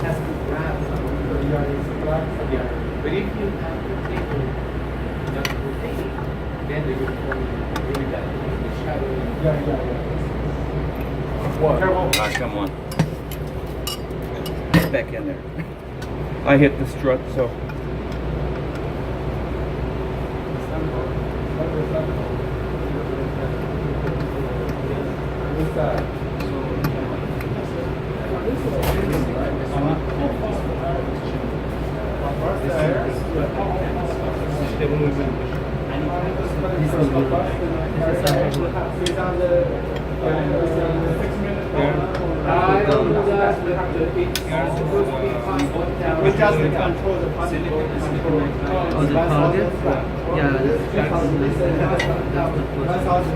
has to grab something. Yeah. But if you have the table not rotating, then they will bring that the shadow. What? Ah, come on. Back in there. I hit the strut, so. I don't do that. We just control the particle. Oh, the target? Yeah, that's 2,000.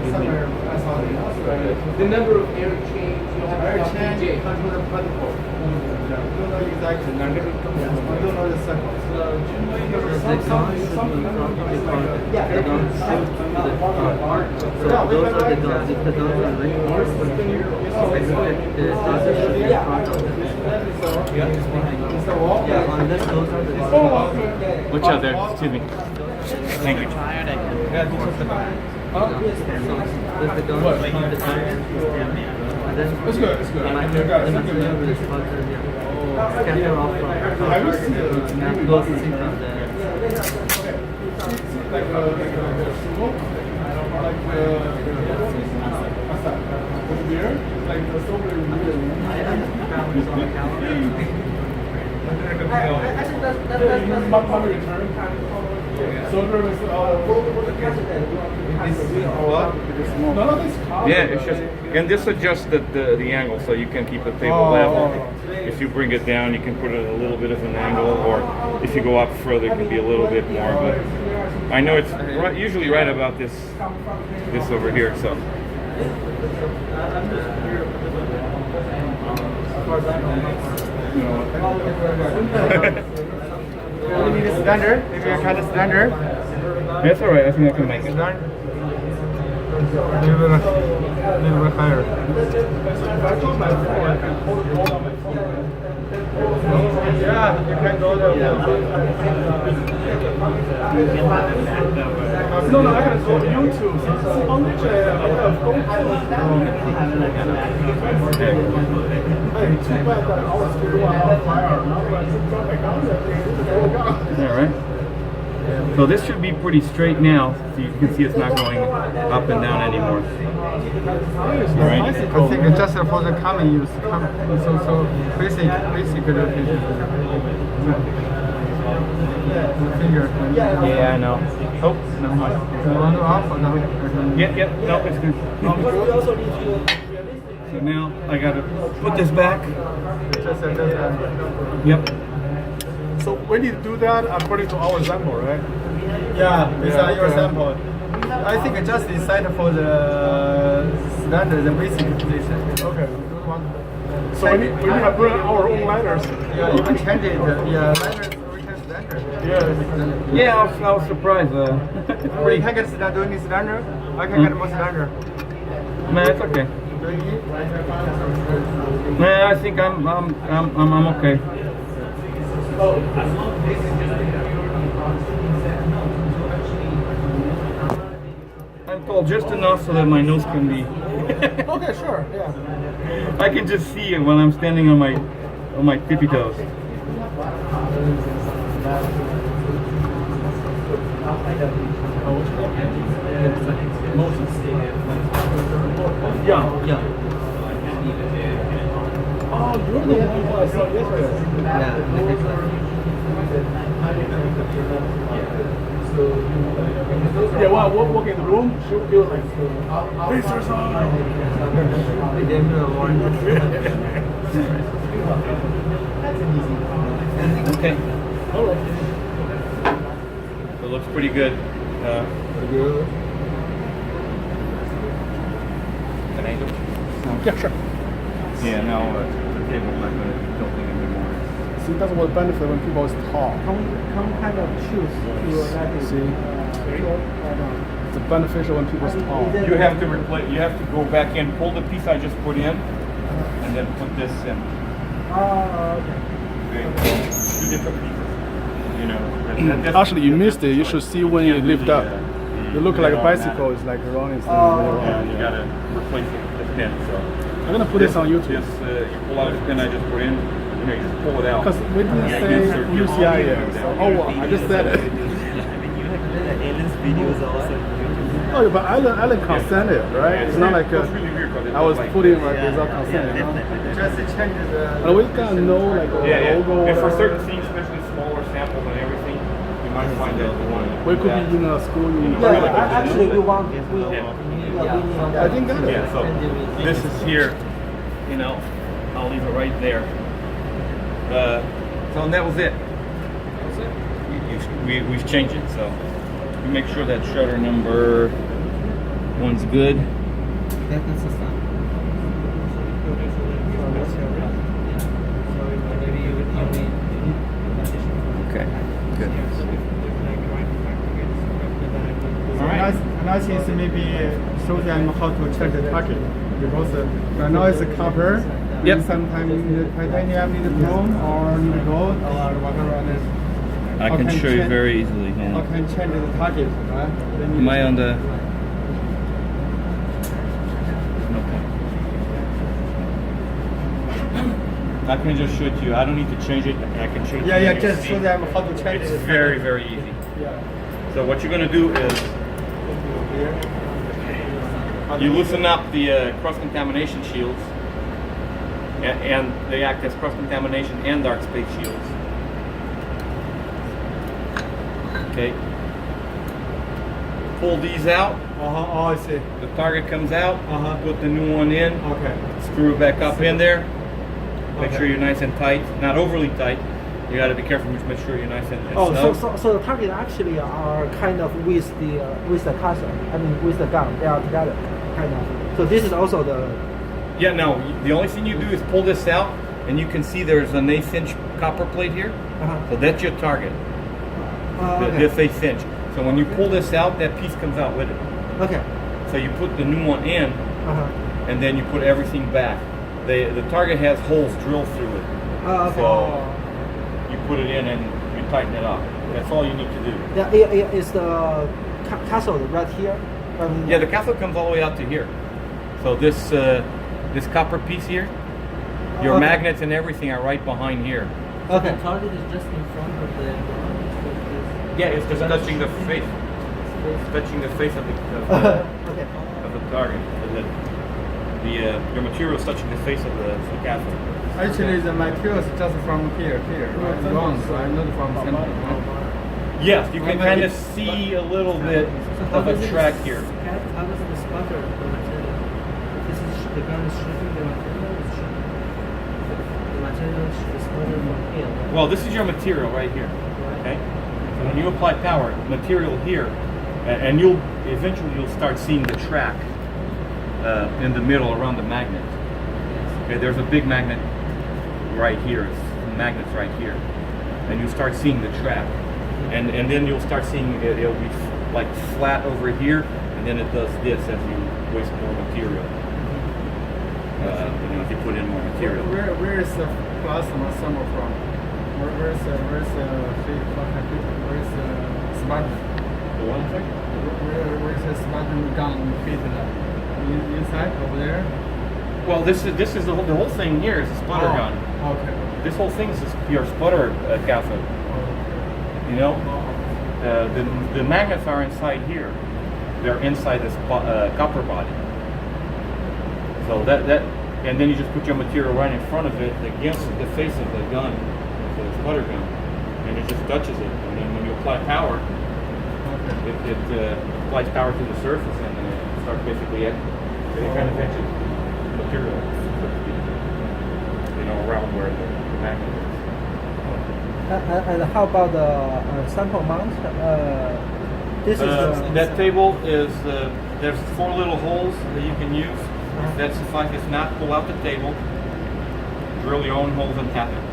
The number of air change you have Air to change, DJ. control the particle. We don't know exactly. We don't know the circles. The gun should be recorded. Yeah. The gun should the target. So those are the guns. If the guns are ready, the target should be in front of them. Yeah, unless those are the guns. Watch out there. Excuse me. Thank you. Tired, I can force the gun. If the gun is on the target, then It's good, it's good. the You got it. material will sputter, scatter off from the target and goes in from the Like smoke, with beer, like the sober Yeah, it's just, and this adjusts the angle so you can keep the table level. If you bring it down, you can put it at a little bit of an angle, or if you go up further, it can be a little bit more. But I know it's usually right about this over here. So. You need a standard? Maybe a kind of standard? That's all right. I think I can make it. A little bit higher. Yeah, you can go there. No, I can go to YouTube. All right. So this should be pretty straight now, so you can see it's not going up and down anymore. All right. I think just for the common use, so basic rotation. Finger. Yeah, I know. Oh, no. You want to off or no? Yep. No, it's good. So now I gotta put this back. Yep. So when you do that according to our sample, right? Yeah, it's your sample. I think just decide for the standard, the basic position. Okay. So when you have run our own letters. Yeah, you can change it. Yeah, letters we can standard. Yeah, I was surprised. You can get standard, doing standard. I can get more standard. Nah, it's okay. Nah, I think I'm okay. I'm tall just enough so that my nose can be. Okay, sure. Yeah. I can just see it when I'm standing on my tippy toes. yeah. Oh, you're the one who I saw yesterday. Yeah, like this one. Yeah, well, we'll walk in the room, she'll feel like, Pacers on! They gave me a warning. Okay. Alright. It looks pretty good. Good. Can I do? Yeah, sure. Yeah, now the table's not going to be tilting anymore. See, that's what benefit when people is tall. Come kind of choose See? It's beneficial when people is tall. You have to replace. You have to go back in, pull the piece I just put in, and then put this in. Oh, okay. two different pieces. You know. That's Actually, you missed it. You should see when you lift up. It look like a bicycle. It's like rolling. Yeah, you gotta replace the pin. So I'm gonna put this on YouTube. Just you pull out the pin I just put in. You know, you just pull it out. Because we didn't say UCI yet. So, I just said it. I mean, you have did the aliens videos also. Oh, but Alan consented, right? It's not like it's really weird 'cause it I was looks like- putting like without consent. You know? Just And we gotta know like a logo. And for or- certain things, especially smaller samples and everything, you might find that the one. We could be in a school. Actually, we want. I think that. Yeah, so this is here, you know, I'll leave it right there. So and that was it. We've changed it, so we make sure that shutter number one's good. That's the stuff. Okay, good. All right. Nice is maybe show them how to check the target because right now it's a copper. Yep. And sometimes the titanium need chrome or need gold or whatever. And I can show you change- very easily. Or Yeah. can change the target, right? Then you Am I on the? Okay. I can just show it to you. I don't need to change it. I can change it. Yeah, You just see. show them how to change It's it. very, very easy. Yeah. So what you're going to do is Here. you loosen up the cross-contamination shields, and they act as cross-contamination and dark space shields. Okay. Pull these out. Oh, I see. The target comes out. Uh-huh. Put the new one in. Okay. Screw it back up in there. Make Okay. sure you're nice and tight, not overly tight. You got to be careful. Just make sure you're nice and Oh, snug. so the target actually are kind of with the castle. I mean, with the gun, they are together, kind of. So this is also the. Yeah, no. The only thing you do is pull this out, and you can see there's an 1/8 inch copper plate here. Uh-huh. So that's your target. Okay. This 1/8 inch. So when you pull this out, that piece comes out with it. Okay. So you put the new one in, Uh-huh. and then you put everything back. The target has holes drilled through it. Okay. So you put it in and you tighten it up. That's all you need to do. Yeah, is the castle right here? Yeah, the cathode comes all the way out to here. So this copper piece here, your Okay. magnets and everything are right behind here. Okay. The target is just in front of the. Yeah, it's just touching the face. It's touching the face of the Okay. of the target. Your material is touching the face of the cathode. Actually, the material is just from here, right? Bronze, right? Not from center. Right? Yes, you can kind of see a little bit How of a does it track here. How does the sputter the material? This is the gun is shooting the material. Is shooting. The material is sputtered from here. Right? Well, this is your material right here. Okay. So when you apply power, material here, and you'll eventually start seeing the track in the middle around the magnet. Okay, there's a big magnet right here. It's magnets right here, and you start seeing the track, and then you'll start seeing it'll be like flat over here, and then it does this as you waste more material. If you put in more material. Where is the plasma thermal from? Where's the Sputter? The one thing? Where's the Sputter gun fitted? Inside over there? Well, this is the whole thing here is a sputter gun. Okay. This whole thing is your sputter cathode. You know, the magnets are inside here. They're inside this copper body. So that and then you just put your material right in front of it against the face of the gun, the sputter gun, and it just touches it. And then when you apply power, it applies power to the surface and starts basically it kind of etches material, you know, around where the magnet is. And how about the sample mount? This is That table is there's 4 little holes that you can use. If that suffices, if not, pull out the table, drill your own holes and tap it.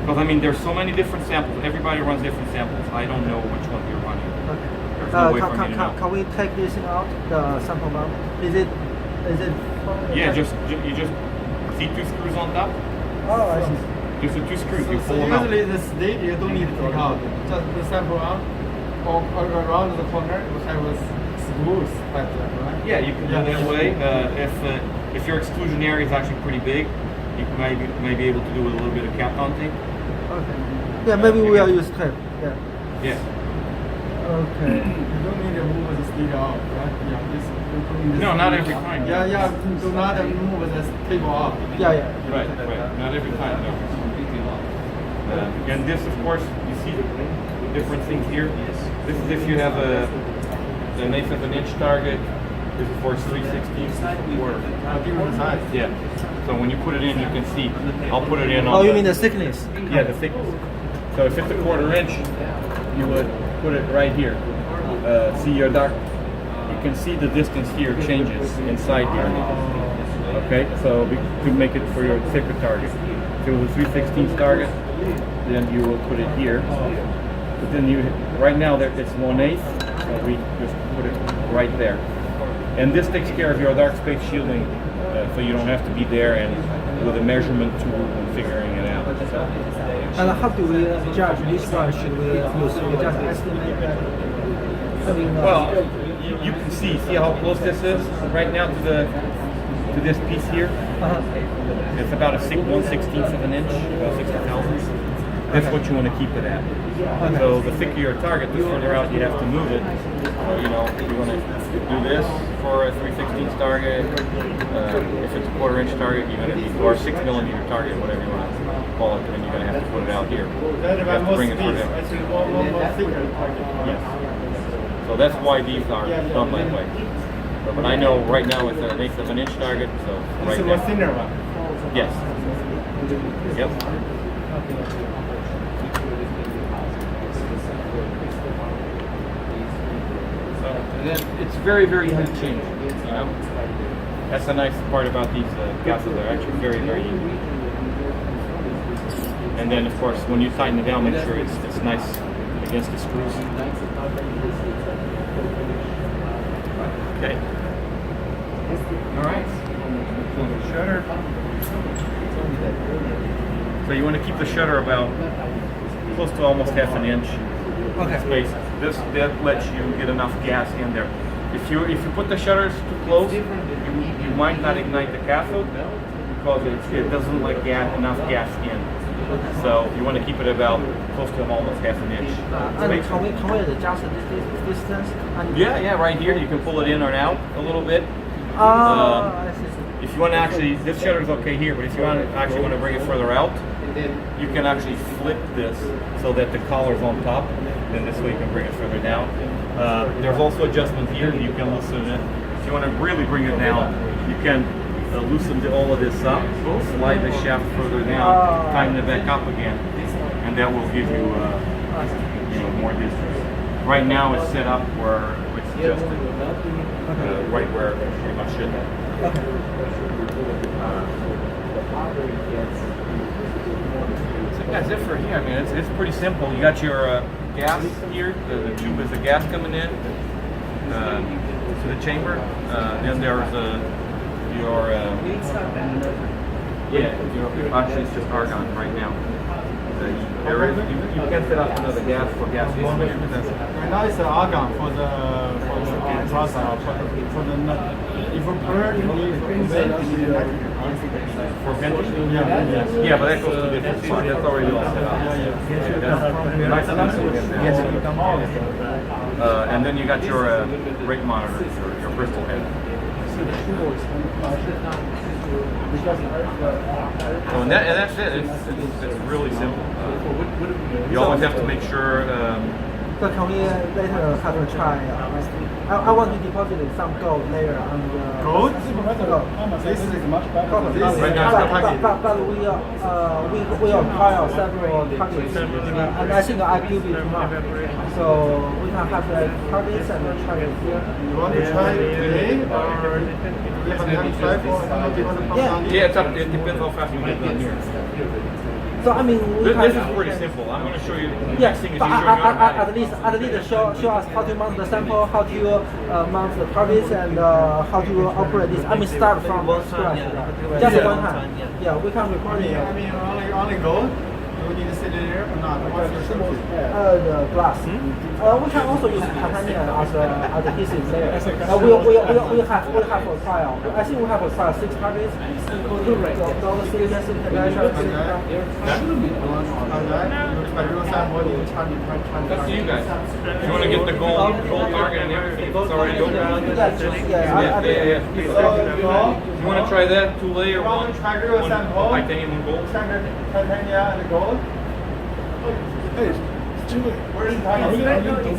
Because I mean, there's so many different samples. Everybody runs different samples. I don't know which one you're running. okay. There's no way for me to know. Can we take this out? The sample mount? Is it? Yeah, you just see 2 screws on top. Oh, I see. These are two screws. You So pull them out. usually the stick you don't need to take out. Just the sample out or around the corner you have a screws like that, right? Yeah, you can do it that way. If your exclusion area is actually pretty big, you may be able to do with a little bit of Kapton tape. Okay. Yeah, maybe we will use tape. Yeah. Yeah. Okay. You don't need to move the stick out, right? Yeah, this. No, not every time. Yeah, yeah. Do not move the table out. Yeah, yeah. Right. Not every time. No. And this, of course, you see the different things here. This is if you have an 1/8 of an inch target. This is for 3/16 or Different size. yeah. So when you put it in, you can see. I'll put it in. Oh, On you mean the thickness? Yeah, the thickness. So if it's a 1/4 inch, you would put it right here. See your dark. You can see the distance here changes inside here. Okay, so to make it for your thicker target. If it was a 3/16 target, then you will put it here. But then right now it's 1/8, so we just put it right there. And this takes care of your dark space shielding, so you don't have to be there and with a measurement tool and figuring it out. So, And how do we judge which one should we use? We just estimate that. I mean, well, you can see how close this is right now to this piece here. It's about a 1/16 of an inch, about 60 thousandths. That's what you want to keep it at. So the thicker your target, the further out you have to move it. So you want to do this for a 3/16 target. If it's a 1/4 inch target, you're going to need, or 6 millimeter target, whatever you want to call it, then you're going to have to put it out here. You have to bring it further. Actually, more thicker target. Yes. So that's why these are done that way. But I know right now it's an 1/8 of an inch target, so It's right a more now. thinner one. Yes. Yep. So and then it's very, very easy to change. You know, that's the nice part about these gases. They're actually very, very easy. And then, of course, when you tighten it down, make sure it's nice against the screws. Okay. All right. Shutter. So you want to keep the shutter about close to almost half an inch space. That lets you get enough gas in there. If you put the shutters too close, you might not ignite the cathode because it doesn't let enough gas in. So you want to keep it about close to almost half an inch. and can we adjust this distance? And Yeah, right here you can pull it in or out a little bit. I see. If you want to actually, this shutter is okay here, but if you actually want to bring it further out, you can actually flip this so that the collar's on top, and this way you can bring it further down. There's also adjustment here, you can loosen it. If you want to really bring it down, you can loosen all of this up, slide the shaft further down, tighten it back up again, and that will give you, more distance. Right now it's set up where it's adjusted, right where it pretty much should be. So that's it for here. I mean, it's pretty simple. You got your gas here. The tube is the gas coming in to the chamber. Then there's your actually it's just argon right now. There is you can set up another gas for gas isolator. Right now it's argon for the process. For the if you burn, you need nitrogen. For venting? Yeah. Yeah, but that goes to the different spot. That's already all set up. Nice enough. And then you got your rate monitor, your crystal head. Oh, and that's it. It's really simple. You always have to make sure. So can we later have a try? I want to deposit some gold layer on the Gold? This is much better. Right now it's not packaged. But we acquire several targets, and I think I give it tomorrow. So we can have the targets and try it here. You want to try it today, or you have to try for some of the other Yeah. Yeah, it depends how fast you get done here. So I mean, This is pretty simple. I'm going to show you. The Yeah, next thing is but you show you at least show us how to mount the sample, how to mount the targets, and how to operate this. I mean, start from scratch. Just one time. Yeah, we can record it. I mean, only gold. Do we need to sit in there or not? What's your symbol? The glass. We can also use titanium as a adhesive layer. We have a trial. I think we have a trial 6 targets, including the silicon convention. That's you guys. You want to get the gold target and everything? It's already open. Yeah. You want to try that 2-layer one titanium and gold? Titanium and gold. Hey, where is It's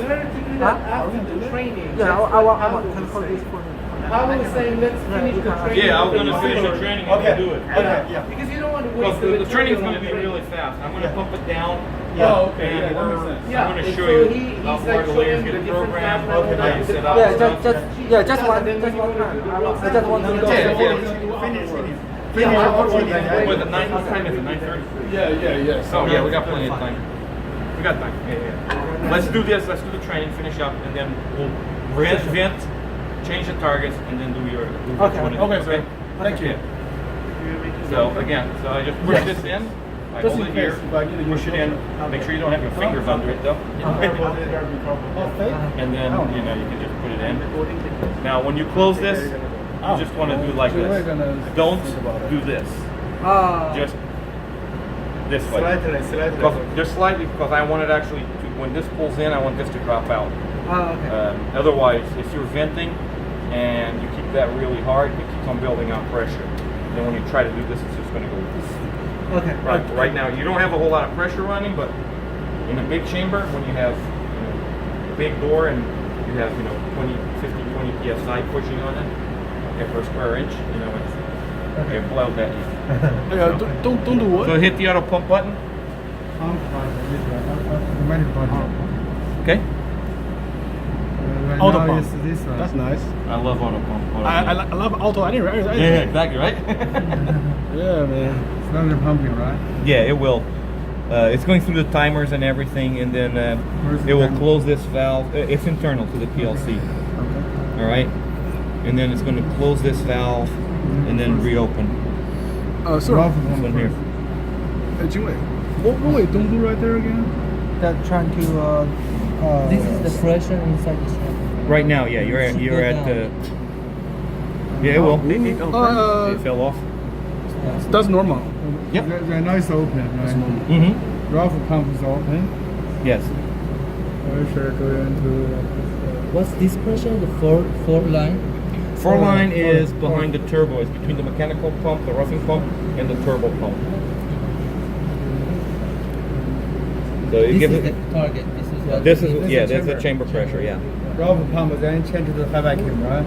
better to do that after the training. Yeah, I want to hold this for me. I was saying let's finish the training. Yeah, I was going to finish the training and then do it. Okay, yeah. Because you don't want to Because waste the training is going to be really fast. I'm going to pump it down. Oh, okay. And Yeah, that makes sense. Yeah, I'm going to and show so you he's how like far the layers showing get the different programmed, stuff how you set up. Just one time. I just want to go. With the 9, what time is it? 9:30? Yeah. Oh yeah, we got plenty of time. We got time. Yeah. Let's do this. Let's do the training, finish up, and then we'll vent, change the targets, and then do your. Okay, sir. Thank you. So again, so I just push this in. I hold it here. Push it in. Make sure you don't have your fingers under it though. And then you can just put it in. Now when you close this, you just want to do like this. Don't do this. Just this way. Just slightly, because I want it actually to, when this pulls in, I want this to drop out. Otherwise, if you're venting and you keep that really hard, it keeps on building up pressure. Then when you try to do this, it's just going to go. Okay. Right now, you don't have a whole lot of pressure running, but in a big chamber, when you have a big door and you have 20 psi pushing on it per square inch, it blows that. Yeah, don't do what? So hit the auto pump button. Okay. Auto pump. That's nice. I love auto pump. I love auto anyway. Yeah, exactly right. Yeah, man. It's not pumping, right? Yeah, it will. It's going through the timers and everything, and then it will close this valve. It's internal to the PLC. Okay. All right, and then it's going to close this valve and then reopen. So this one here. What we don't do right there again? They're trying to. This is the pressure inside the chamber. Right now, yeah, you're at the. Yeah, it will. It fell off. That's normal. Yep. Right now it's open, right? Mm-hmm. Rifle pump is open. Yes. Pressure going to. What's this pressure? The four line? 4 line is behind the turbo. It's between the mechanical pump, the roughing pump, and the turbo pump. So you give it. The target. This is that's the chamber pressure. Yeah. Rifle pump then change to the high vacuum, right?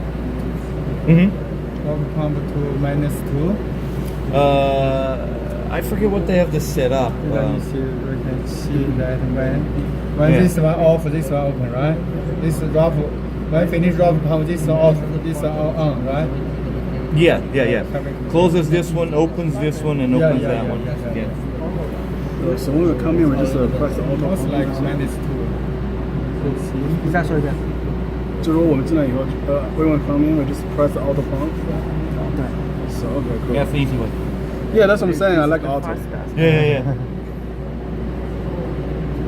Mm-hmm. Rifle pump to -2. I forget what they have this set up. Let me see. We can see that when this one off, this one open, right? This is rifle. When finish rifle pump, this one off, this one on, right? Yeah. Closes this one, opens this one, and opens that one. Yeah. So when we come in, we just press the auto. It's like -2. 你再说一遍。就说我们进来以后，when we come in, we just press the auto pump. So okay, cool. That's the easy way. Yeah, that's what I'm saying. I like auto. Yeah.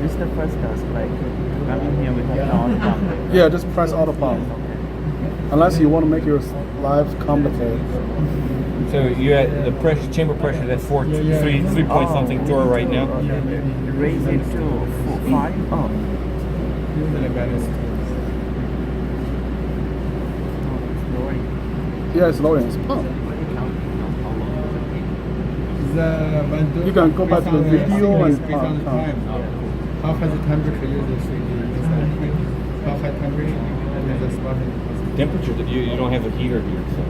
This is the first gas, like coming here with the auto pump. Yeah, just press auto pump. Unless you want to make your life complicated. So you're at the pressure, chamber pressure is at 3 point something torr right now. Raise it to 5. Oh. Yeah, it's lowering. It's pump. You can go back to the video and how high the temperature usually how high temperature is the Sputter? Temperature, you don't have a heater here. So.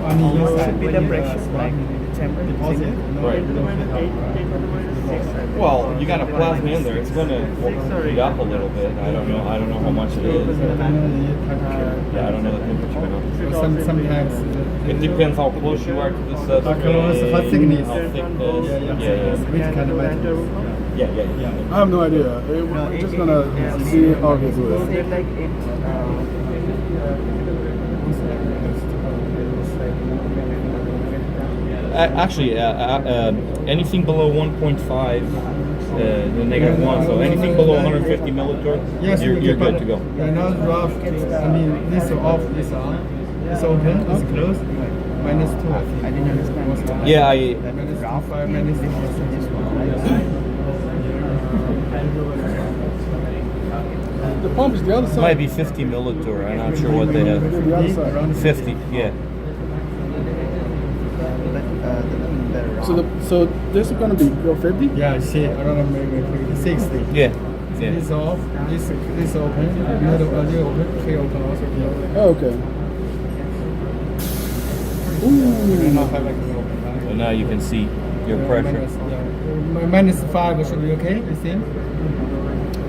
I mean, It should be the pressure, like temperature. Right. Well, you got a plasma in there, it's gonna heat up a little bit. I don't know how much it is. Yeah, I don't know the temperature. Sometimes It depends how close you are to the substrate. how thickness. How thickness. Which kind of matter? Yeah. I have no idea. We're just gonna see how they do it. Actually, anything below 1.5, the negative one. So anything below 150 millitorr, you're good to go. Right now it's rough. I mean, this is off, this on. It's open, it's closed. -2, I think. I didn't understand. Yeah, -5, -6. The pump is the other side. might be 50 millitorr. I'm not sure what they have. The other side. 50, yeah. So this is gonna be 50? Yeah, see, I don't know, maybe 60. Yeah. This off, this open, middle open, three open also. Oh, okay. We do not have like an open, right? So now you can see your pressure. -5 should be okay, you think?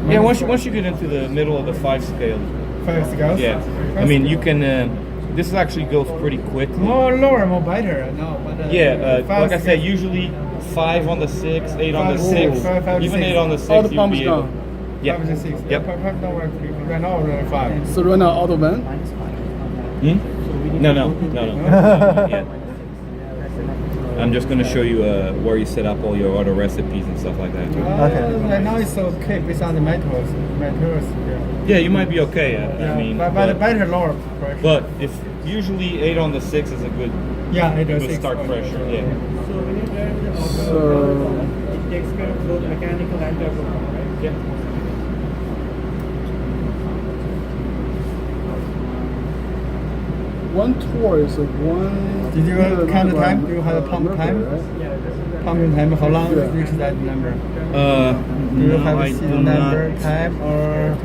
Yeah, once you get into the middle of the 5 scale. 5 scales? Yeah. I mean, you can. This actually goes pretty quickly. More lower, more better. No, but Yeah, five like I said, scales- usually 5 on the 6, 8 on the Five, 6, five, even 6. 8 on the 6. All the you'll pumps be able- gone. Yeah. 5 and 6. Yep. Five don't work. Right now we're at 5. So right now auto vent. Hmm? No. Yeah. I'm just going to show you where you set up all your auto recipes and stuff like that. Right now it's okay based on the metals. Yeah, you might be okay. I mean, but the better lower pressure. but if usually 8 on the 6 is a good, yeah, it does good start pressure. Yeah. So when you drive the So it takes care of both mechanical and turbo, right? Yeah. one tour is one. Did you count the time? Do you have a pump time? Pumping time, how long Yeah. reach that number? Do Do you have a serial number, time, or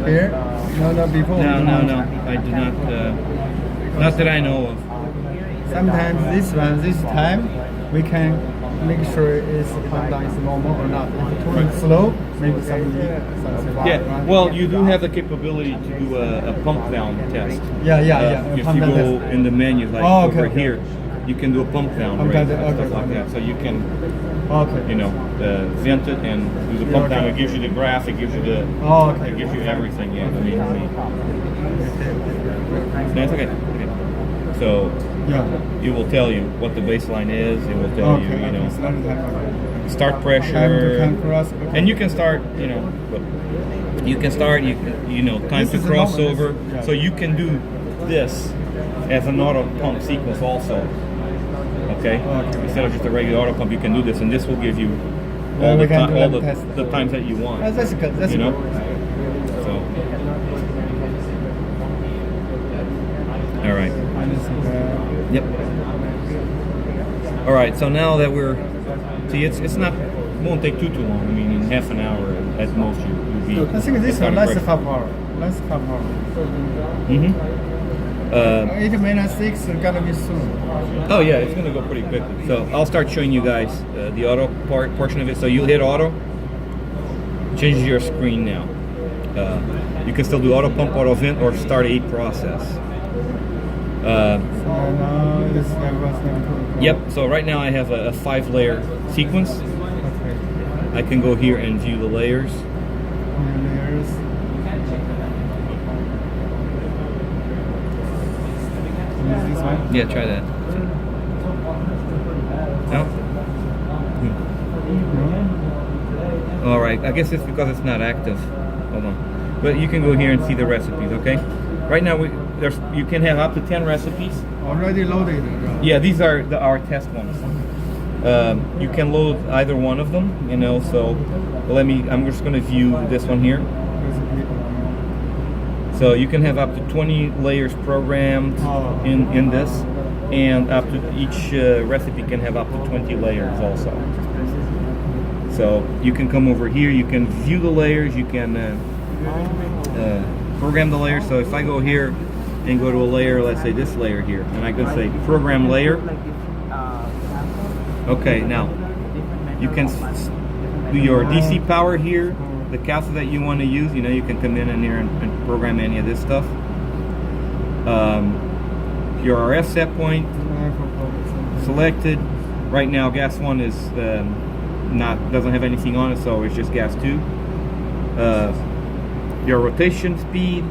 here? No, before. No, I do not. Not that I know of. Sometimes this time, we can make sure it's pump down is normal or not. If it's too slow, maybe something. Yeah, well, you do have the capability to do a pump down test. Yeah. If Pump you down go test. in the menu, like Oh, okay, over okay. here, you can do a pump down Pump rate down, and okay, stuff like okay. that. So you can, Okay. you know, vent it and do the pump Yeah, down. okay. It gives you the graph. It gives you the. Oh, okay. It gives you everything. Yeah. I mean, no, it's okay. Okay. So Yeah. it will tell you what the baseline is. It will tell you, you know, start pressure, Time to come cross. Okay. and you can start, you know, you know, time This to is a crossover. normal, yeah. So you can do this as an auto pump sequence also. Okay, instead of just a regular auto pump, you can do this, and this will give you all we the can do all that test. the times that you want. That's good. That's you know, good. so all right. Yep. All right. So now that we're, see, it's not, it won't take too long. I mean, in half an hour at most you'll be. I think this one starting less pressure. half hour. Less half hour. Mhm. 8 minus 6 is gonna be soon. Oh yeah, it's gonna go pretty quickly. So I'll start showing you guys the auto portion of it. So you'll hit auto, changes your screen now. You can still do auto pump, auto vent, or start 8 process. Now this was Yep. So right now I have a 5-layer sequence. Okay. I can go here and view the layers. Layers. Use this one. Yeah, try that. No. All right. I guess it's because it's not active. Hold on. But you can go here and see the recipes. Okay. Right now you can have up to 10 recipes. Already loaded. Right? Yeah, these are our test ones. You can load either one of them, you know. So I'm just going to view this one here. So you can have up to 20 layers programmed in this, and up to each recipe can have up to 20 layers also. So you can come over here, you can view the layers, you can program the layers. So if I go here and go to a layer, let's say this layer here, and I can say program layer. Okay, now you can your DC power here, the cathode that you want to use, you can come in here and program any of this stuff. Your RF set point selected. Right now, gas 1 is doesn't have anything on it, so it's just gas 2. Your rotation speed,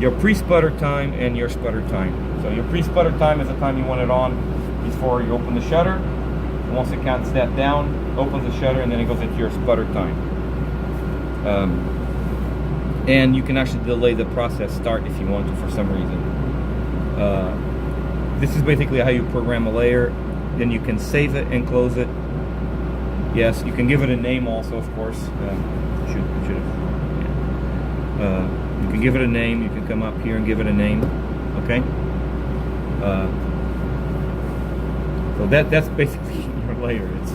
your pre-sputter time, and your sputter time. So your pre-sputter time is the time you want it on before you open the shutter. And once it counts that down, opens the shutter, and then it goes into your sputter time. And you can actually delay the process start if you want to for some reason. This is basically how you program a layer. Then you can save it and close it. Yes, you can give it a name also, of course. You can give it a name. You can come up here and give it a name. Okay. So that's basically your layer. It's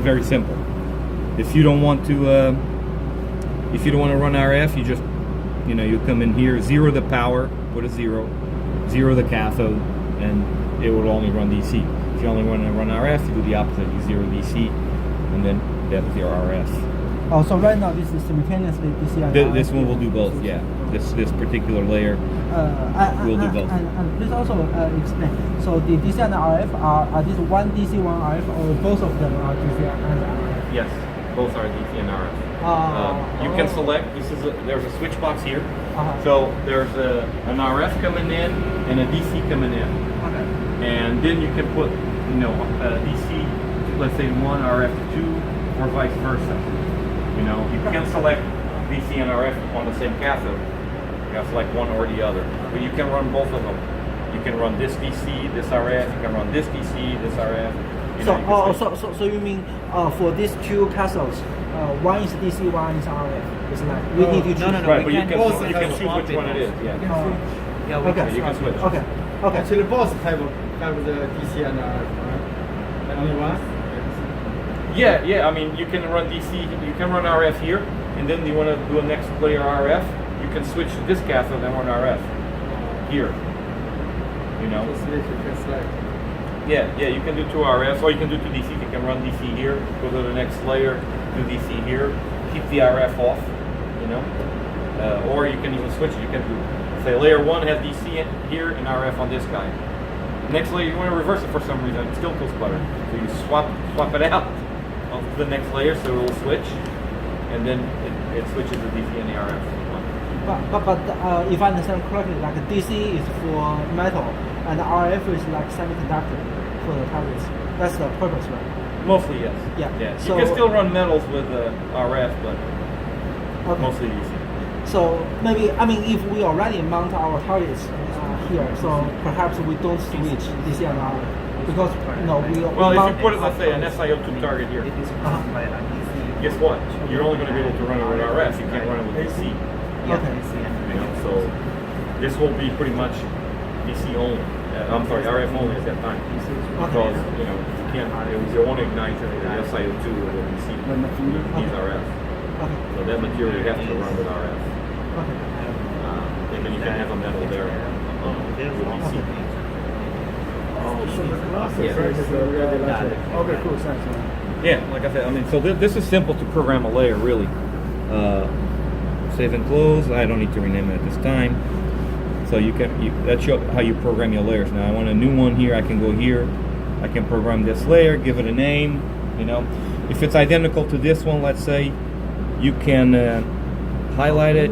very simple. If you don't want to run RF, you just you come in here, zero the power, put a zero the cathode, and it will only run DC. If you only want to run RF, you do the opposite. You zero DC, and then that's your RF. Oh, so right now this is simultaneously DC and RF. This one will do both. Yeah, this particular layer will do both. And please also explain. So the DC and RF are these one DC, one RF, or both of them are DC and RF? Yes, both are DC and RF. You can select. There's a switch box here. So there's an RF coming in and a DC coming in. Okay. And then you can put, DC, let's say 1, RF 2, or vice versa. You can select DC and RF on the same cathode. You can select one or the other, but you can run both of them. You can run this DC, this RF. You can run this DC, this RF. So you mean for these two cathodes, one is DC, one is RF. It's like we need to choose. No. Right, but you can choose swap which one it is. Yeah. Yeah, Okay. You can switch. Okay. Actually, both have the DC and RF. Only one. Yeah. I mean, you can run DC. You can run RF here, and then you want to do a next layer RF. You can switch to this cathode and run RF here. Yeah, you can do 2 RFs, or you can do 2 DC. You can run DC here, go to the next layer, do DC here, keep the RF off, or you can even switch it. You can do, say, layer 1 has DC here and RF on this guy. Next layer, you want to reverse it for some reason, it still goes sputter. So you swap it out onto the next layer, so it will switch, and then it switches the DC and the RF. But if I understand correctly, like DC is for metal and RF is like semiconductor for the targets. That's the purpose, right? Mostly, yes. Yeah. So, you can still run metals with RF, but mostly DC. So maybe, if we already mount our targets here, so perhaps we don't switch DC and RF because Well, if you put it, let's say, an SiO2 target here, guess what? You're only going to be able to run it with RF. You can't run it with DC. Okay. So this will be pretty much DC only. I'm sorry, RF only at that time. Because you can't. You won't ignite the SiO2 with the DC. These RF. So that material you have to run with RF. And then you can have a metal there with DC. Okay, cool. Thanks. Yeah, like I said, so this is simple to program a layer, really. Save and close. I don't need to rename it at this time. So that's how you program your layers. Now I want a new one here. I can go here. I can program this layer, give it a name. If it's identical to this one, let's say, you can highlight it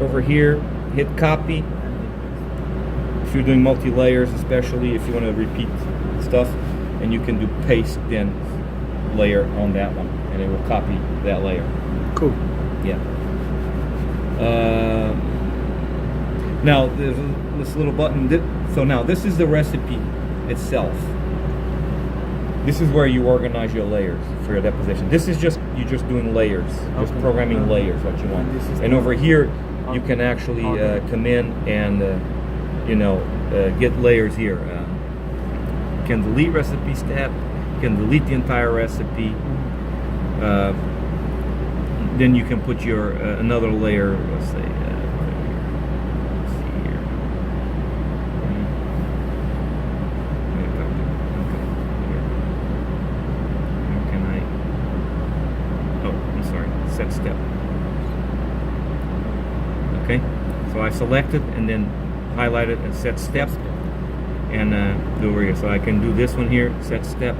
over here, hit copy. If you're doing multi-layers, especially if you want to repeat stuff, and you can do paste then layer on that one, and it will copy that layer. Cool. Yeah. Now there's this little button. So now this is the recipe itself. This is where you organize your layers for your deposition. This is just doing layers, just programming layers, what you want. And over here, you can actually come in and get layers here. You can delete recipe step. You can delete the entire recipe. Then you can put your another layer. Let's say. Let's see here. How can I? set step. Okay, so I select it and then highlight it and set step, and do over here. So I can do this one here, set step.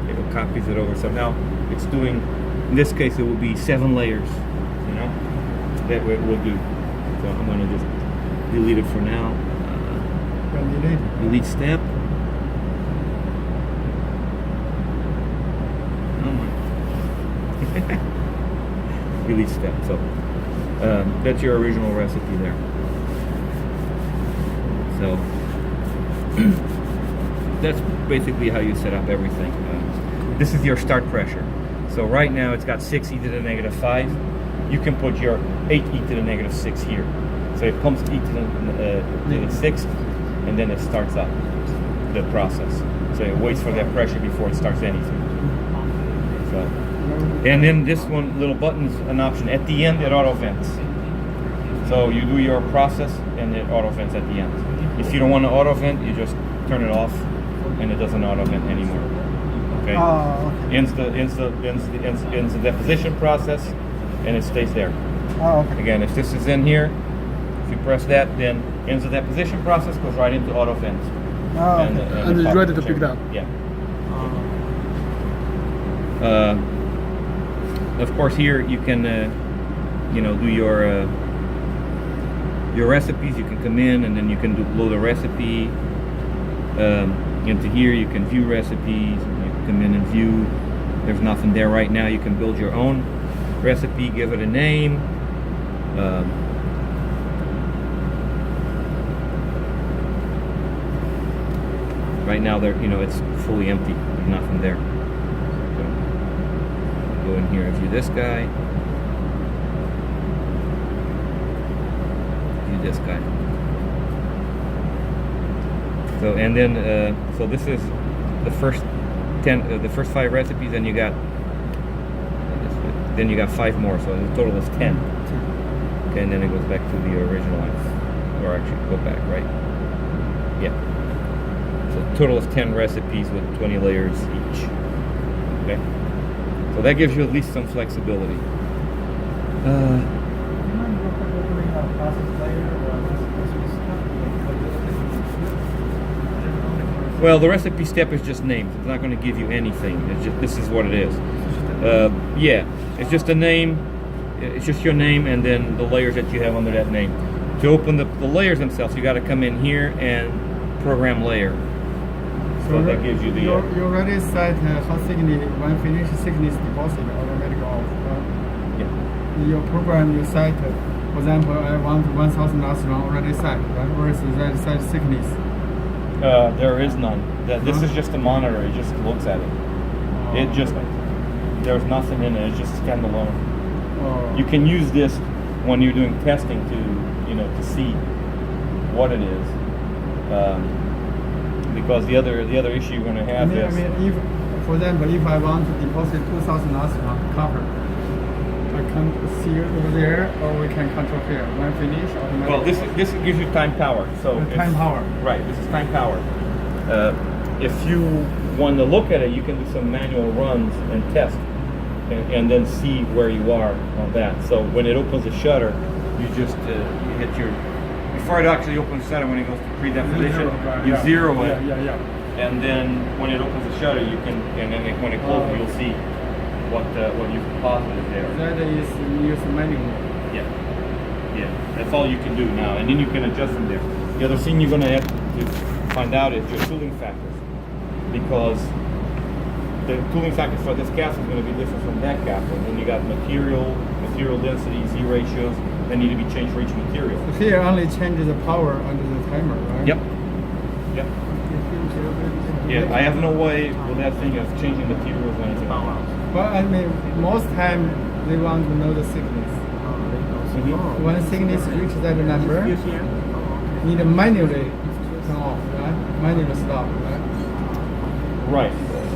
It copies it over. So now it's doing. In this case, it will be 7 layers. You know, that way it will do. So I'm going to just delete it for now. Delete step. Delete step. So that's your original recipe there. So that's basically how you set up everything. This is your start pressure. So right now it's got 6 e to the negative 5. You can put your 8 e to the negative 6 here. So it pumps e to the 6, and then it starts up the process. So it waits for that pressure before it starts anything. So, and then this one little button is an option. At the end, it auto vents. So you do your process, and it auto vents at the end. If you don't want to auto vent, you just turn it off, and it doesn't auto vent anymore. Okay. Ends the deposition process, and it stays there. Okay. Again, if this is in here, if you press that, then ends the deposition process, goes right into auto vent. And it's ready to pick it up. Yeah. Of course, here you can, do your recipes. You can come in, and then you can load a recipe. Into here, you can view recipes. You can come in and view. There's nothing there right now. You can build your own recipe, give it a name. Right now, it's fully empty. There's nothing there. So, go in here and view this guy. View this guy. So and then so this is the first 5 recipes, and you got 5 more. So the total is 10. Okay, and then it goes back to the original one, or actually go back, right? Yeah. So total is 10 recipes with 20 layers each. Okay, so that gives you at least some flexibility. Well, the recipe step is just named. It's not going to give you anything. It's just, this is what it is. Yeah, it's just a name. It's just your name and then the layers that you have under that name. To open the layers themselves, you got to come in here and program layer. So that gives you the. You already set how thickness when finish thickness deposit automatic off. Yeah. In your program, you set, for example, I want 1,000 last run already set, right? Or is that set thickness? There is none. This is just a monitor. It just looks at it. It just there's nothing in it. It's just standalone. You can use this when you're doing testing to see what it is. Because the other issue you're going to have is. I mean, if, for example, if I want to deposit 2,000 last run copper, I can see it over there, or we can control here. When finish, automatically. Well, this gives you time power. So time power. Right. This is time power. If you want to look at it, you can do some manual runs and test, and then see where you are on that. So when it opens the shutter, you just you hit your. Before it actually opens the shutter, when it goes to pre-deposition, you zero it. Yeah. And then when it opens the shutter, you can, and then when it closes, you'll see what you've deposited there. That is use manual. Yeah. That's all you can do now, and then you can adjust from there. The other thing you're going to have to find out is your tooling factors, because the tooling factor for this castle is going to be different from that castle. And then you got material density, Z ratios that need to be changed for each material. Here only changes the power under the timer, right? Yep. Yeah, I have no way with that thing of changing materials or anything. But I mean, most time they want to know the thickness. When thickness reaches that number, need to manually turn off, right? Manually stop, right? Right.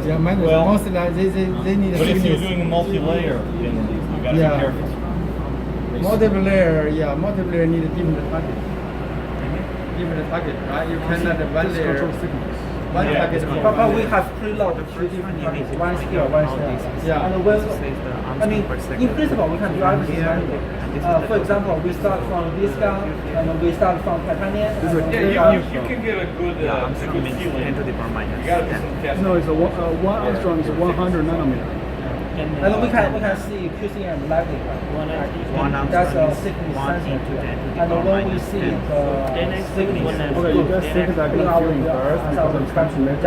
Yeah, manually. Well, most of the they need a but if thickness. you're doing a multi-layer, then you got to be careful. Multiple layer need a different target. Different target, right? You cannot one layer. One Yeah. package for But we have preload two different packets, one here, one there. Yeah. And when, I mean, in principle, we can do everything manually. For example, we start from this gun, and we start from titanium. Yeah, you can get a good feeling. You gotta do some testing. No, it's a one Armstrong is 100 nanometer. And we can see QCM live data. That's a thickness sensor. And when we see the thickness, Okay, you just think that we gonna feeling first because I'm trying to make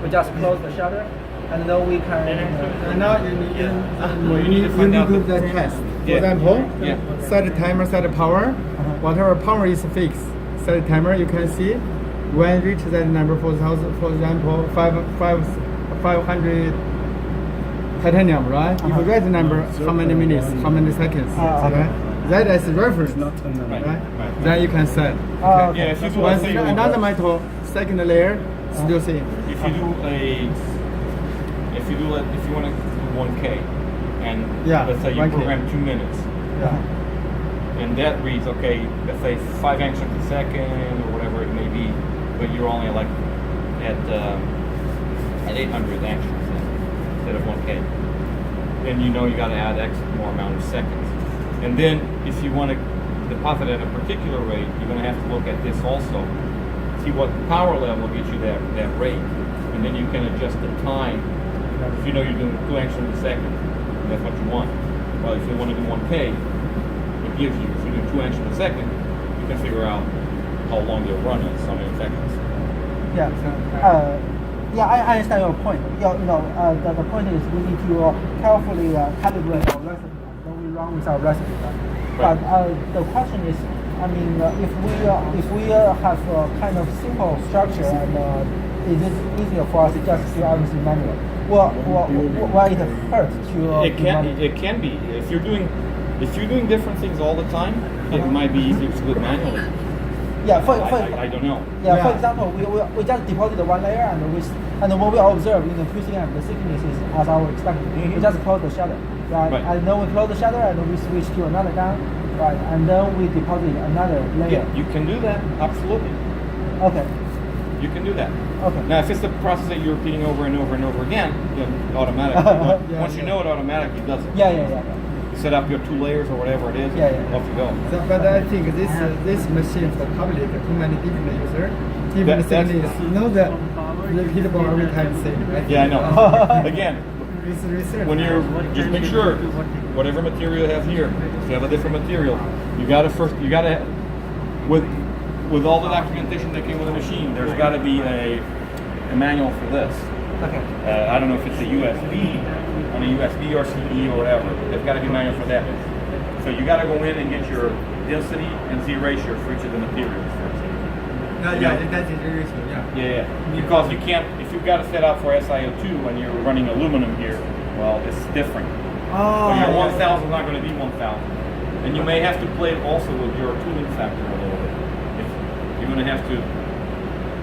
we just close the shutter, and then we can. And now you need to do the test. For Yeah. example, Yeah. set the timer, set the power. Whatever power is fixed, set the timer. You can see when reach that number. For example, 500 titanium, right? If you write the number, how many minutes, how many seconds, right? That is reference, not 10 nanometer. right? Then you can set. Okay. Yeah, if you do Once let's say another metal, second layer, still same. if you want to do 1K and Yeah, let's say you 1K. program 2 minutes Yeah. and that reads okay, let's say 5 angstroms a second or whatever it may be, but you're only like at 800 angstroms instead of 1K, then you know you got to add X more amount of seconds. And then if you want to deposit at a particular rate, you're going to have to look at this also. See what power level gets you that rate. And then you can adjust the time. If you know you're doing 2 angstroms a second, that's what you want. Well, if you want to do 1K, it gives you, if you do 2 angstroms a second, you can figure out how long your run is, how many seconds. Yeah. Yeah, I understand your point. The point is we need to carefully calibrate our recipe when we run with our recipe. But the question is, I mean, if we have a kind of simple structure, and is it easier for us to just do everything manually? Well, why it hurts to? It can be. If you're doing different things all the time, it might be easier to do it manually. Yeah, I don't know. Yeah, for example, we just deposit one layer, and when we observe in the QCM, the thickness is as our expected. We just close the shutter, right? Right. And then we close the shutter, and we switch to another gun, right? And then we deposit another layer. Yeah, you can do that. Absolutely. Okay. You can do that. Okay. Now, if it's the process that you're repeating over and over and over again, then automatically. Once you know it, automatically does it. Yeah. You set up your 2 layers or whatever it is, Yeah. and off you go. So, but I think this machine for public, too many different users. Even the thing is, you know that repeatable every time same, right? Yeah, I know. Again, It's research. when you're just make sure whatever material you have here, if you have a different material, you gotta with all the documentation that came with the machine, there's got to be a manual for this. Okay. I don't know if it's a USB on a USB or CE or whatever. There's got to be a manual for that. So you got to go in and get your density and Z ratio for each of the materials first. That's the ratio, yeah. Yeah. Because you can't, if you've got it set up for SiO2 and you're running aluminum here, well, it's different. Oh, So your 1000 is not going to be 1000. And you may have to play it also with your tooling factor a little bit. You're going to have to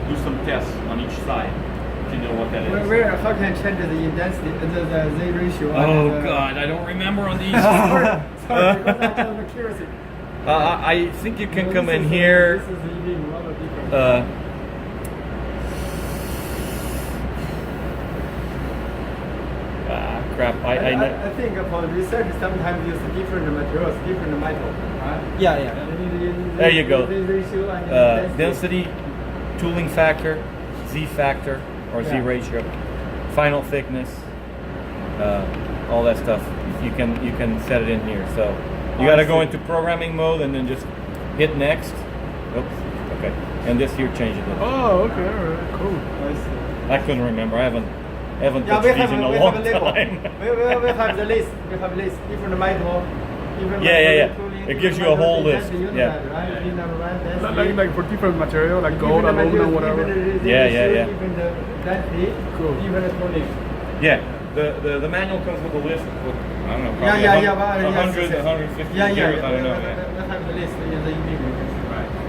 do some tests on each side to know what that is. How can I change the intensity, the Z ratio? Oh God, I don't remember on these. Sorry, because I have a curiosity. I think you can come in here. This is even rather different. Crap. I think for research, sometimes use different materials, different metal. Right? Yeah. There you go. Z ratio and Density, tooling factor, Z factor or Z ratio, final thickness, all that stuff. You can set it in here. So you got to go into programming mode and then just hit next. Oops. Okay. And this here changes it. Oh, okay, all right, cool. I couldn't remember. I haven't touched these in a we long have a label. time. we have the list. We have list. Different metal. Yeah. It gives you a whole list. Yeah. Like for different material, like gold, aluminum, whatever. Yeah. Even the density. Cool. Even the tonic. Yeah. The manual comes with a list with, I don't know, probably 100, 150 materials, I don't know. We have the list in the email.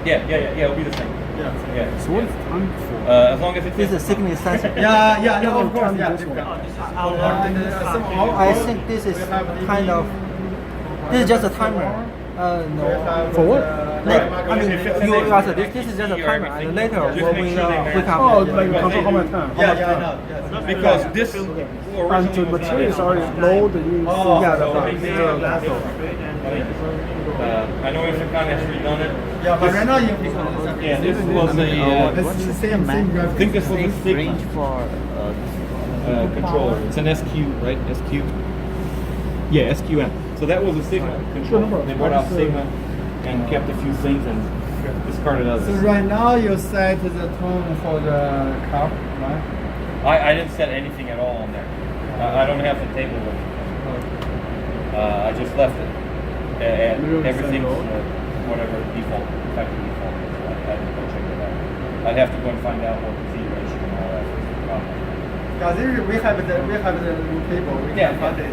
Yeah, it'll be the same. Yeah. So what is time for? As long as it's This is thickness sensor. Yeah, of course, yeah. I think this is kind of. This is just a timer. No. For what? I mean, you ask this is just a timer, and later when we wake up. Oh, like control how much time? Yeah, I know. Yes. Because this And the material is already low. The Yeah, so that's all. I know if you kind of redone it. Yeah, but right now you. Yeah, this was a. It's the same I think this was a Sigma range for controller. It's an SQ, right? SQ. Yeah, SQM. So that was a Sigma controller. They brought out Sigma and kept a few things and discarded others. So right now you set the tone for the cup, right? I didn't set anything at all on there. I don't have the table with me. I just left it. Everything's whatever default, effective default. So I didn't go check it out. I'd have to go and find out what the Z ratio and all that is. Yeah, there we have the table. We Yeah, can find it.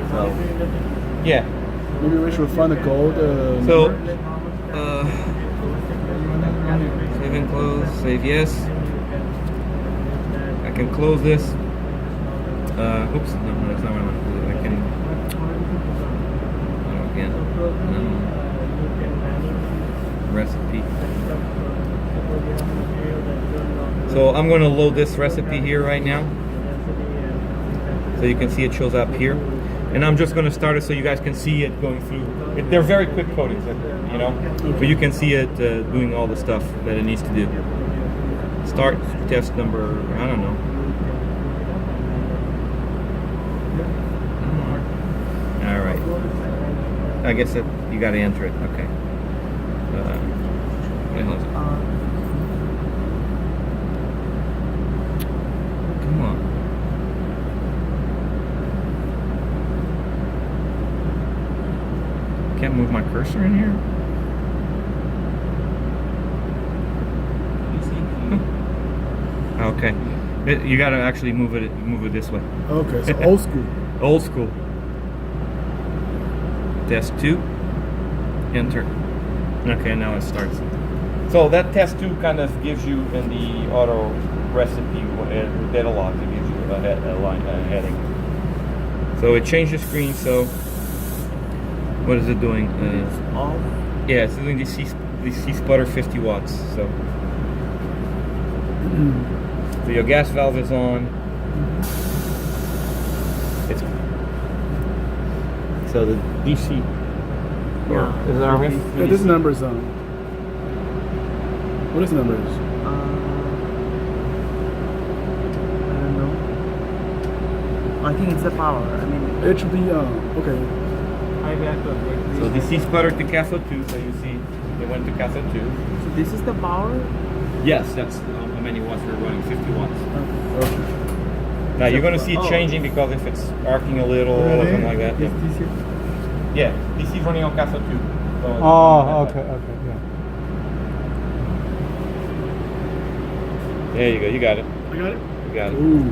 So, yeah. Maybe we should find the gold. So, save and close, save yes. I can close this. Oops, no, that's not what I want to do. I can, again, recipe. So I'm going to load this recipe here right now. So you can see it shows up here. And I'm just going to start it so you guys can see it going through. They're very quick coatings, you know, but you can see it doing all the stuff that it needs to do. Start test number, I don't know. All right. I guess that you got to enter it. Okay. What the hell is it? Come on. Can't move my cursor in here. Okay, you got to actually move it this way. Okay, so old school. Old school. Test 2. Enter. Okay, now it starts. So that test 2 kind of gives you in the auto recipe data logs. It gives you a heading. So it changed the screen. So what is it doing? off. Yeah, it's doing the C Sputter 50 watts. So your gas valve is on. It's so the DC. Or is that our Yeah, this number is on. What is the number? I don't know. I think it's the power. I mean, It should be okay. So DC Sputter to cathode 2. So you see it went to cathode 2. so this is the power. Yes, that's how many watts we're running. 50 watts. Okay. Now you're going to see it changing because if it's arcing a little or something like that. Is Yeah. this here? Yeah, DC is running on cathode 2. So Oh, okay, yeah. There you go. You got it. I got it. You got it. Ooh.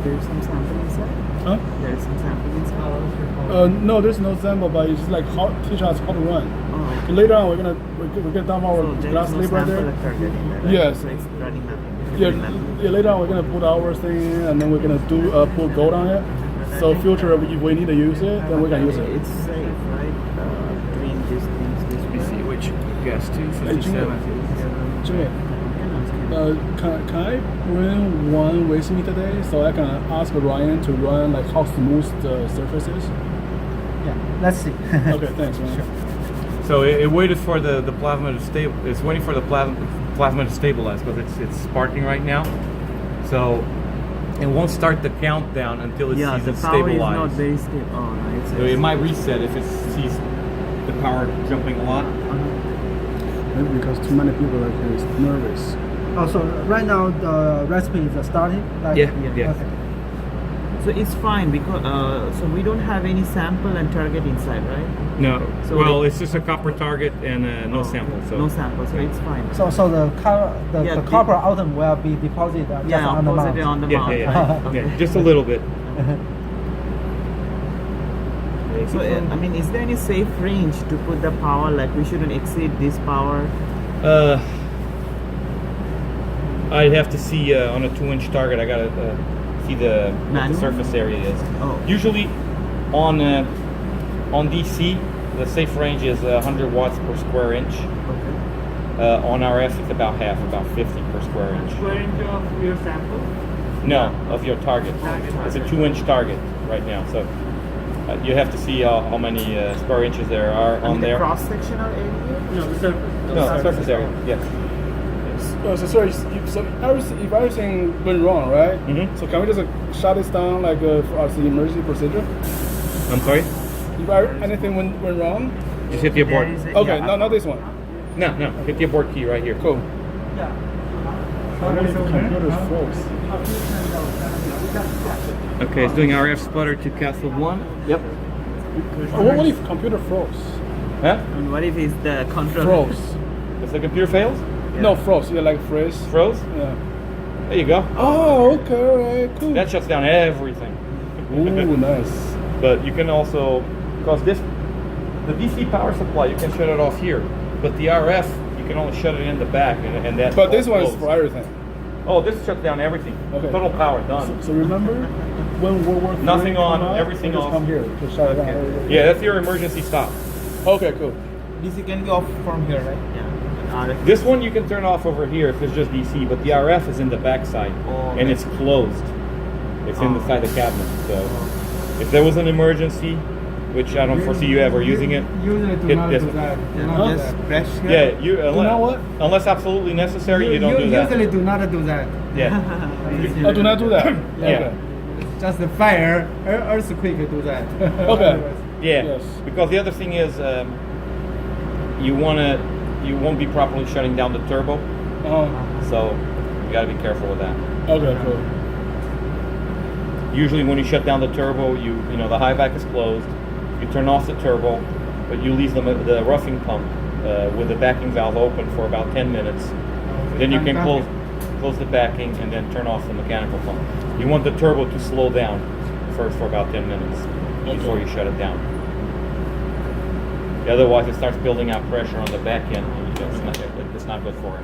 There's some sample inside. Huh? There's some sample inside. No, there's no sample, but it's just like how teach us how to run. Oh, So later on, we're gonna dump our so there glass is no slip right sample there. target in there, right? Yes. So it's running mapping. Yeah, later on we're gonna put our thing in, and then we're gonna do put gold on it. So future, if we need to use it, then we can use it. It's safe, right? Doing these things this way. Let me see which gas 2. Hey, Jimmy, can I bring one with me today so I can ask Ryan to run like how smooth the surface is? Yeah, let's see. Okay, thanks, man. So it waited for the plasma to stable. It's waiting for the plasma to stabilize because it's sparking right now. So it won't start the countdown until it Yeah, sees the it power is stabilize. not very stable. Oh, no, it's So it might reset if it sees the power jumping a lot. Maybe because too many people are nervous. Oh, so right now the recipe is starting? Like, Yeah. Okay. So it's fine because so we don't have any sample and target inside, right? No. So Well, it- it's just a copper target and no sample. So No sample, so it's fine. So the Yeah, copper atom will be deposited just yeah, on the mount. positive on the yeah, mount, yeah, right? yeah. Okay. Yeah, just a little bit. So I mean, is there any safe range to put the power? Like we shouldn't exceed this power. I'd have to see on a 2-inch target. I gotta see what the Manual? surface area is. Oh. Usually, on DC, the safe range is 100 watts per square inch. Okay. On RF, it's about half, about 50 per square inch. Square inch of your sample? No, of your target. It's a 2-inch target right now. So you have to see how many square inches there are on there. Cross-sectional area? No, the surface. No, surface area. Yes. So sorry, so if everything went wrong, right? Mhm. So can we just shut this down like for as the emergency procedure? I'm sorry. If anything went wrong? Just hit the abort. Okay, no, not this one. No, hit the abort key right here. Cool. Computer froze. Okay, it's doing RF sputter to cathode 1. Yep. What if computer froze? Huh? And what if it's the control? Froze. If the computer fails? No, froze. Yeah, like freeze. Froze? Yeah. There you go. Oh, okay, alright, cool. That shuts down everything. Ooh, nice. But you can also, because the DC power supply, you can shut it off here. But the RF, you can only shut it in the back, and that. But this one is closed. for everything. Oh, this shuts down everything. Okay. Total power, done. So remember when World War III Nothing on, come out, everything we just off. come here to shut it down. Yeah, that's your emergency stop. Okay, cool. DC can be off from here, right? Yeah. This one you can turn off over here if it's just DC, but the RF is in the back side, Oh, and it's closed. It's in the side of the cabinet. So if there was an emergency, which I don't foresee you ever using it, Usually do hit not this do one. that. Do Yeah, not do just that. press here. Yeah, you know what? unless absolutely necessary, you don't do that. Usually do not do that. Yeah, Oh, do not do that. Yeah. Okay. Just the fire, earthquake do that. Okay. yeah. Yes. Because the other thing is, you won't be properly shutting down the turbo, so you got to be careful with that. Okay, cool. Usually when you shut down the turbo, you know the high vac is closed. You turn off the turbo, but you leave the roughing pump with the backing valve open for about 10 minutes. Then you can close the backing and then turn off the mechanical pump. You want the turbo to slow down first for about 10 minutes before you shut it down. Otherwise, it starts building out pressure on the back end. It's not good for it.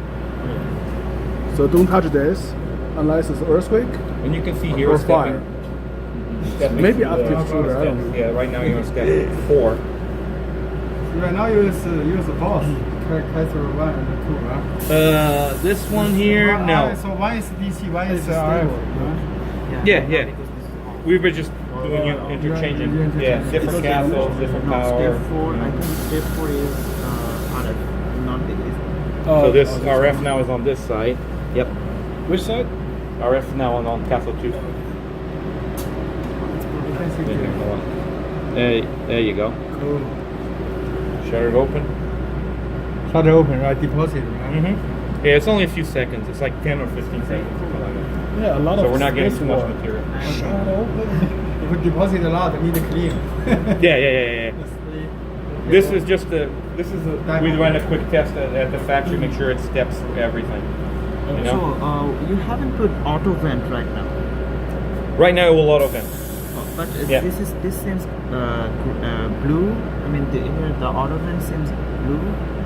So don't touch this unless it's earthquake And you can see here, or stepping- fire. stepping Maybe through after the shooter, I don't steps. know. Yeah, right now you're on step 4. Right now use both. Kaiser 1 and 2, huh? This one here, no. So one is DC, one is RF. Yeah. We were just doing interchanging. Yeah, different cathodes, different power. Step 4, I think step 4 is RF, not the AC. So this RF now is on this side. Yep. Which side? RF now on cathode 2. There you go. Cool. Shut it open. Shut it open, right? Deposit, right? Mm-hmm. Yeah, it's only a few seconds. It's like 10 or 15 seconds. Something like that. Yeah, a lot of So we're not getting space too much war. material. Shut open. If you deposit a lot, need to clean. Yeah. This is just we ran a quick test at the factory, make sure it steps everything. You know? So you haven't put auto vent right now. Right now it will auto vent. But Yeah. this seems blue. I mean, the auto vent seems blue.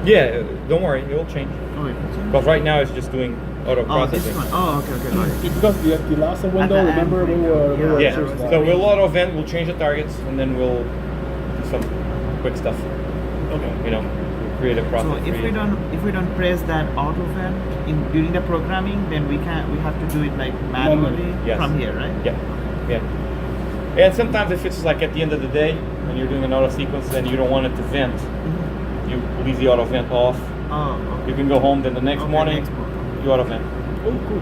Yeah, don't worry, it will change. Oh, it will change? Because right now it's just doing auto Oh, processing. this one. Oh, okay, got it. Because the last window, the end, remember we were Yeah, choosing that. so we'll auto vent, we'll change the targets, and then we'll do some quick stuff. Okay. You know, create a process. So if we don't press that auto vent during the programming, then we have to do it like manually Yes. from here, right? Yeah. And sometimes if it's like at the end of the day when you're doing an auto sequence and you don't want it to vent, you leave the auto vent off. Oh, okay. You can go home, then the next morning next morning. you auto vent. Oh, cool.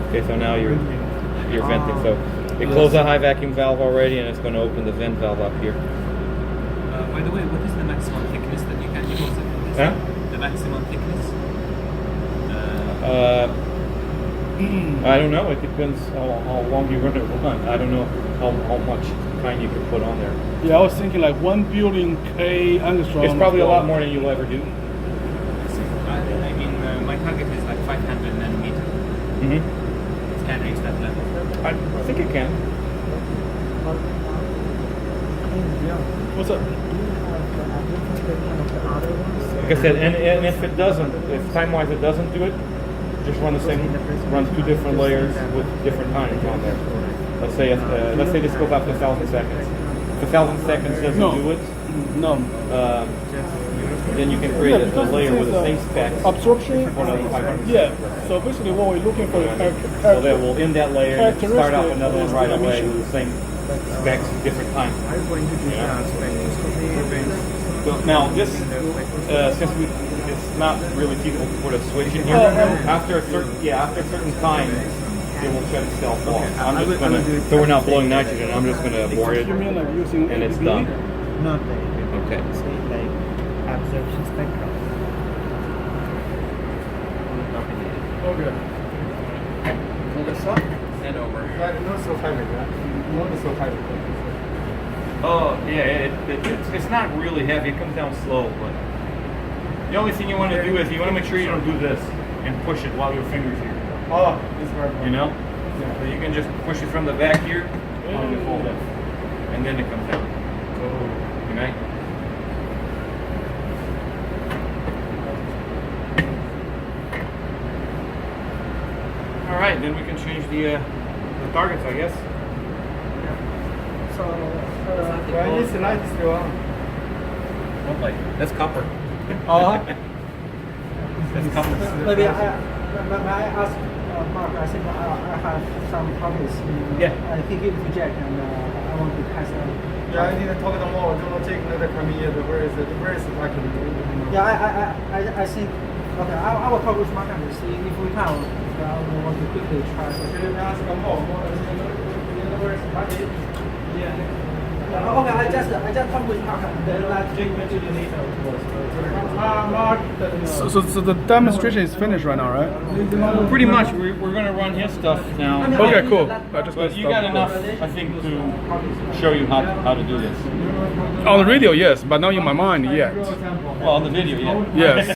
Okay, so now you're venting. So it closed the high vacuum valve already, and it's going to open the vent valve up here. By the way, what is the maximum thickness that you can deposit in this? Huh? The maximum thickness? I don't know. It depends how long you're going to run. I don't know how much kind you can put on there. Yeah, I was thinking like 1 billion K angstrom. It's probably a lot more than you'll ever do. I mean, my target is like 500 nanometer. Mm-hmm. It can reach that level. I think it can. What's up? Do you have the application of the other ones? Like I said, and if it doesn't, if time-wise it doesn't do it, just run the same, run 2 different layers with different times on there. Let's say this goes up to 1,000 seconds. If 1,000 seconds doesn't do it, No. then you can create a layer with the same specs. Absorption. For another 500. Yeah. So basically, what we're looking for is So that will end that layer and start off another one right away emission. with the same specs, different times. Are you going to do spectroscopy? So now this, since it's not really feasible to put a switch in here. After a certain time, it will shut itself off. I'm just gonna, so we're not blowing nitrogen. I'm just gonna bore it, You mean like using and it's ABB? done. Not like Okay. say like absorption spectrum. Okay. Pull this up and over. No sulfite, right? No sulfite. Oh yeah, it's not really heavy. It comes down slow, but the only thing you want to do is you want to make sure you don't do this and push it while your finger's here. Oh, this part. You know? So you can just push it from the back here and you hold it, and then it comes down. Okay? All right, then we can change the targets, I guess. So, Why is the light still on? What light? That's copper. Oh. That's copper. maybe may I ask Mark? I think I have some problems. Yeah. And he gave to Jack, and I want to test. Yeah, I need to talk to more. Don't take another coming here. Where is it? Where is it actually? Yeah, I think. Okay, I will talk with Mark and see if we can. I want to quickly try. Can you ask more? Where is it? Yeah. Okay, I just talk with Mark and then let Jake mention the later. Mark. So the demonstration is finished right now, right? Pretty much, we're going to run his stuff now. Okay, cool. I just But you got enough, I think, to show you how to do this. On the radio, yes, but not in my mind yet. Well, on the video, yeah. Yes.